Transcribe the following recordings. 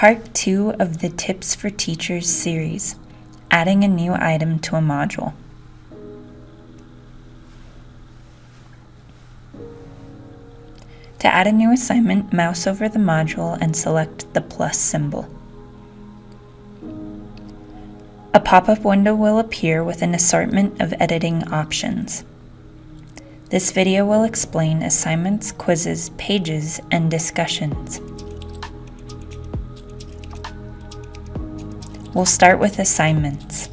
Part 2 of the Tips for Teachers series, Adding a New Item to a Module. To add a new assignment, mouse over the module and select the plus symbol. A pop-up window will appear with an assortment of editing options. This video will explain assignments, quizzes, pages, and discussions. We'll start with assignments.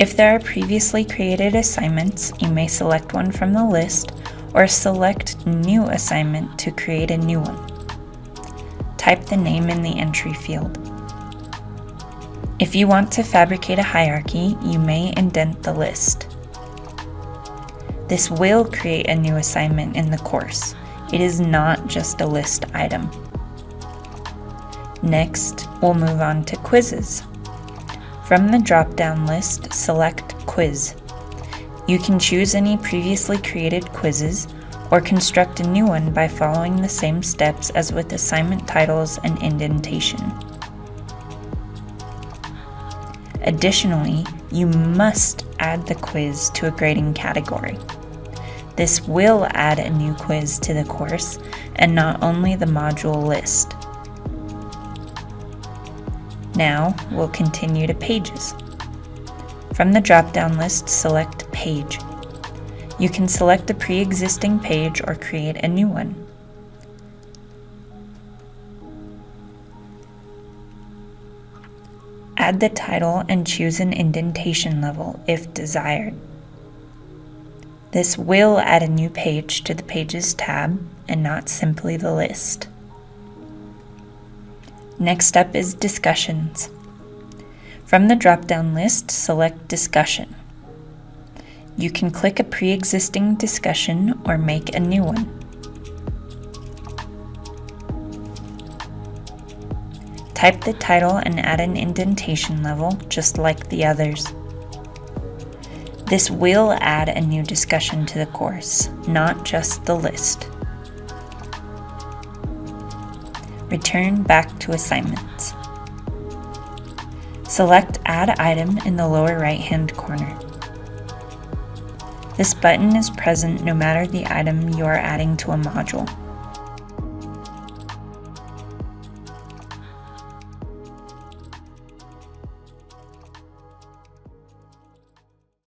If there are previously created assignments, you may select one from the list or select New Assignment to create a new one. Type the name in the entry field. If you want to fabricate a hierarchy, you may indent the list. This will create a new assignment in the course. It is not just a list item. Next, we'll move on to quizzes. From the drop-down list, select Quiz. You can choose any previously created quizzes or construct a new one by following the same steps as with assignment titles and indentation. Additionally, you must add the quiz to a grading category. This will add a new quiz to the course and not only the module list. Now, we'll continue to pages. From the drop-down list, select Page. You can select a pre-existing page or create a new one. Add the title and choose an indentation level if desired. This will add a new page to the Pages tab and not simply the list. Next up is Discussions. From the drop-down list, select Discussion. You can click a pre-existing discussion or make a new one. Type the title and add an indentation level, just like the others. This will add a new discussion to the course, not just the list. Return back to assignments. Select Add Item in the lower right-hand corner. This button is present no matter the item you are adding to a module.